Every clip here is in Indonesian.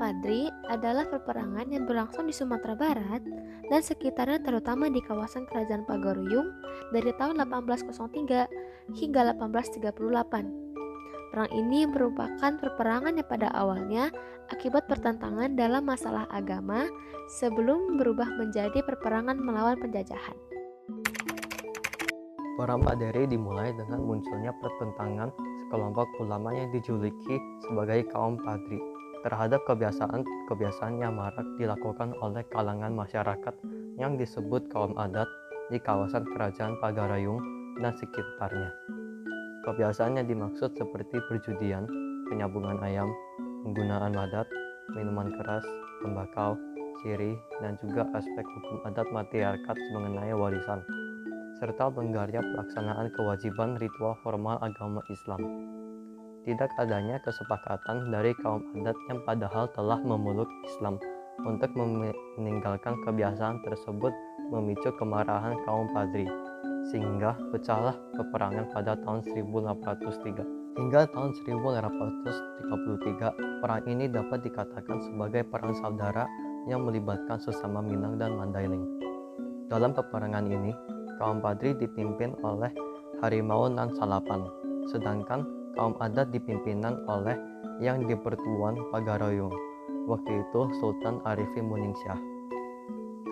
Padri adalah peperangan yang berlangsung di Sumatera Barat dan sekitarnya, terutama di kawasan Kerajaan Pagaruyung dari tahun 1803 hingga 1838. Perang ini merupakan peperangan yang pada awalnya akibat pertentangan dalam masalah agama sebelum berubah menjadi peperangan melawan penjajahan. Perang Paderi dimulai dengan munculnya pertentangan sekelompok ulama yang dijuluki sebagai kaum Padri terhadap kebiasaan yang marak dilakukan oleh kalangan masyarakat yang disebut kaum adat di kawasan Kerajaan Pagaruyung dan sekitarnya. Kebiasaan yang dimaksud seperti perjudian, penyambungan ayam, penggunaan madat, minuman keras, tembakau, sirih, dan juga aspek hukum adat matriarkat mengenai warisan, serta longgarnya pelaksanaan kewajiban ritual formal agama Islam. Tidak adanya kesepakatan dari kaum adat yang padahal telah memeluk Islam untuk meninggalkan kebiasaan tersebut memicu kemarahan kaum Padri, sehingga pecahlah peperangan pada tahun 1803. Hingga tahun 1833, perang ini dapat dikatakan sebagai perang saudara yang melibatkan sesama Minang dan Mandailing. Dalam peperangan ini, kaum Padri dipimpin oleh Harimau Nan Salapan, sedangkan kaum adat dipimpinan oleh yang di Pertuan Pagaruyung, waktu itu Sultan Arifin Muningsyah.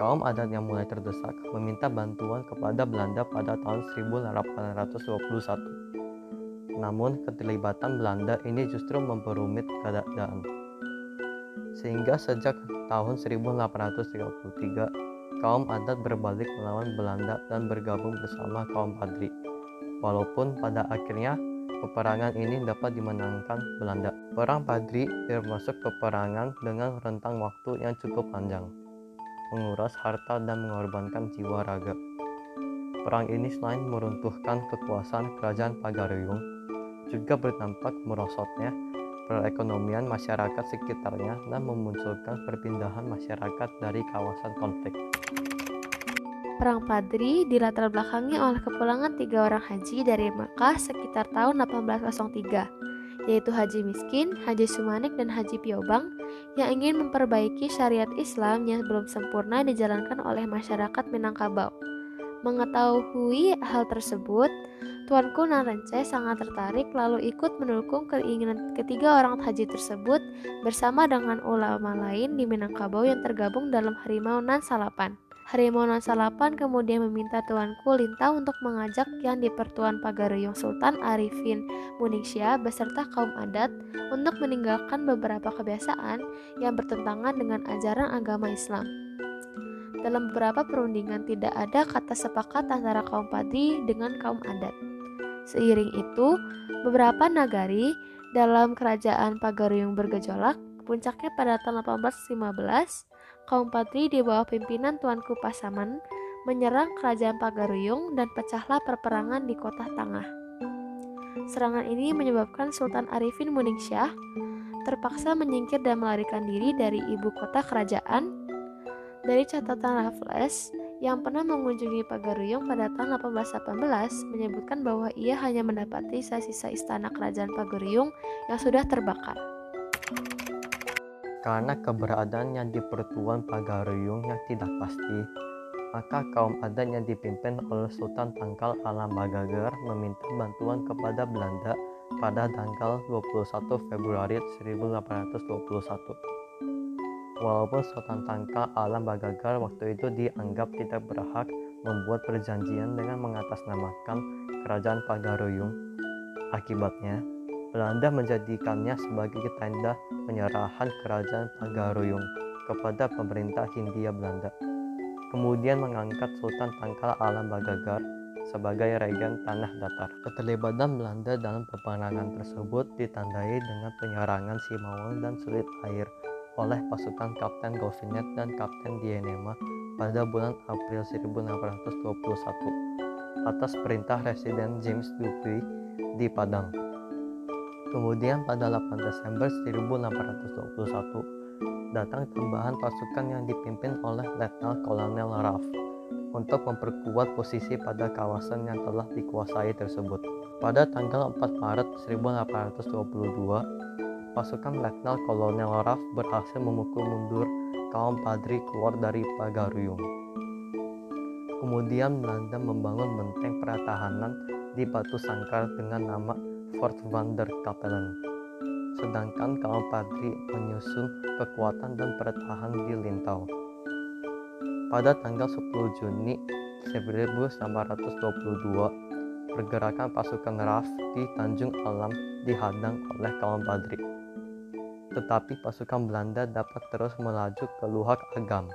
Kaum adat yang mulai terdesak meminta bantuan kepada Belanda pada tahun 1821. Namun keterlibatan Belanda ini justru memperumit keadaan. Sehingga sejak tahun 1833, kaum adat berbalik melawan Belanda dan bergabung bersama kaum Padri. Walaupun pada akhirnya peperangan ini dapat dimenangkan Belanda. Perang Padri termasuk peperangan dengan rentang waktu yang cukup panjang, menguras harta dan mengorbankan jiwa raga. Perang ini selain meruntuhkan kekuasaan Kerajaan Pagaruyung, juga berdampak merosotnya perekonomian masyarakat sekitarnya dan memunculkan perpindahan masyarakat dari kawasan konflik. Perang Padri dilatar belakangi oleh kepulangan 3 orang haji dari Makkah sekitar tahun 1803, yaitu Haji Miskin, Haji Sumanik, dan Haji Piobang yang ingin memperbaiki syariat Islam yang belum sempurna dijalankan oleh masyarakat Minangkabau. Mengetahui hal tersebut, Tuanku Narence sangat tertarik lalu ikut mendukung keinginan ketiga orang haji tersebut bersama dengan ulama lain di Minangkabau yang tergabung dalam Harimau Nan Salapan. Harimau Nan Salapan kemudian meminta Tuanku Lintau untuk mengajak yang di Pertuan Pagaruyung Sultan Arifin Muningsyah beserta kaum adat untuk meninggalkan beberapa kebiasaan yang bertentangan dengan ajaran agama Islam. Dalam beberapa perundingan tidak ada kata sepakat antara kaum Padri dengan kaum adat. Seiring itu, beberapa nagari dalam kerajaan Pagaruyung bergejolak. Puncaknya pada tahun 1815, kaum Padri di bawah pimpinan Tuanku Pasaman menyerang kerajaan Pagaruyung dan pecahlah perperangan di Kota Tangah. Serangan ini menyebabkan Sultan Arifin Muningsyah terpaksa menyingkir dan melarikan diri dari ibu kota kerajaan. Dari catatan Raffles yang pernah mengunjungi Pagaruyung pada tahun 1818 menyebutkan bahwa ia hanya mendapati sisa-sisa istana kerajaan Pagaruyung yang sudah terbakar. Karena keberadaannya di Pertuan Pagaruyung yang tidak pasti, maka kaum adat yang dipimpin oleh Sultan Tangkal Alam Bagagar meminta bantuan kepada Belanda pada tanggal 21 Februari 1821. Walaupun Sultan Tangkal Alam Bagagar waktu itu dianggap tidak berhak membuat perjanjian dengan mengatasnamakan Kerajaan Pagaruyung, akibatnya Belanda menjadikannya sebagai tanda penyerahan Kerajaan Pagaruyung kepada pemerintah Hindia Belanda. Kemudian mengangkat Sultan Tangkal Alam Bagagar sebagai Regen Tanah Datar. Keterlibatan Belanda dalam peperangan tersebut ditandai dengan penyerangan Simalungun dan Sulit Air oleh pasukan Kapten Gaufinet dan Kapten Dienema pada bulan April 1821 atas perintah Residen James Dupuy di Padang. Kemudian pada 8 Desember 1821 datang tambahan pasukan yang dipimpin oleh Letnan Kolonel Raff untuk memperkuat posisi pada kawasan yang telah dikuasai tersebut. Pada tanggal 4 Maret 1822, pasukan Letnan Kolonel Raff berhasil memukul mundur kaum Padri keluar dari Pagaruyung. Kemudian Belanda membangun benteng pertahanan di Batu Sangkar dengan nama Fort van der Kapellen. Sedangkan kaum Padri menyusun kekuatan dan bertahan di Lintau. Pada tanggal 10 Juni 1822, pergerakan pasukan Raff di Tanjung Alam dihadang oleh kaum Padri. Tetapi pasukan Belanda dapat terus melaju ke Luhak Agam.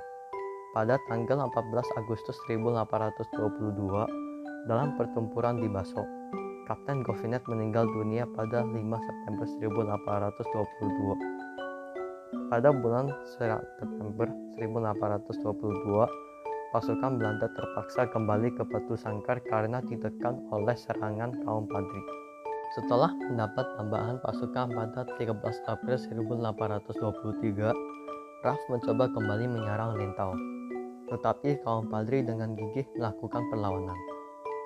Pada tanggal 14 Agustus 1822, dalam pertempuran di Baso, Kapten Govinet meninggal dunia pada 5 September 1822. Pada bulan September 1822, pasukan Belanda terpaksa kembali ke Batu Sangkar karena ditekan oleh serangan kaum Padri. Setelah mendapat tambahan pasukan pada 13 April 1823, Raff mencoba kembali menyerang Lintau. Tetapi kaum Padri dengan gigih melakukan perlawanan,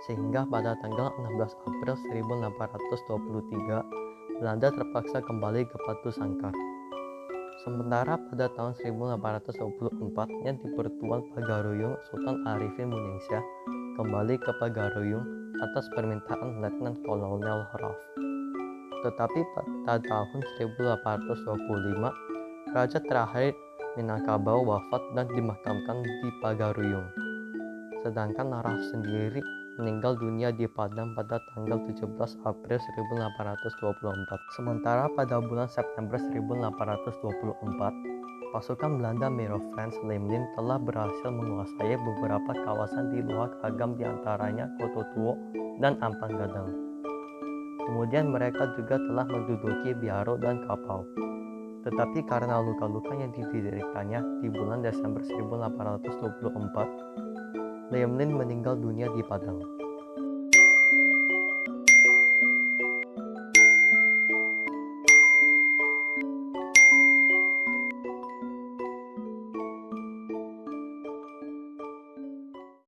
sehingga pada tanggal 16 April 1823, Belanda terpaksa kembali ke Batu Sangkar. Sementara pada tahun 1824, yang di Pertuan Pagaruyung, Sultan Arifin Muningsyah kembali ke Pagaruyung atas permintaan Letnan Kolonel Raff. Tetapi pada tahun 1825, Raja terakhir Minangkabau wafat dan dimakamkan di Pagaruyung. Sedangkan Raff sendiri meninggal dunia di Padang pada tanggal 17 April 1824. Sementara pada bulan September 1824, pasukan Belanda Mayor Frans Lemlin telah berhasil menguasai beberapa kawasan di Luhak Agam, diantaranya Kototuo dan Ampang Gadang. Kemudian mereka juga telah menduduki Biaro dan Kapau. Tetapi karena luka-luka yang dideritanya di bulan Desember 1824, Lemlin meninggal dunia di Padang.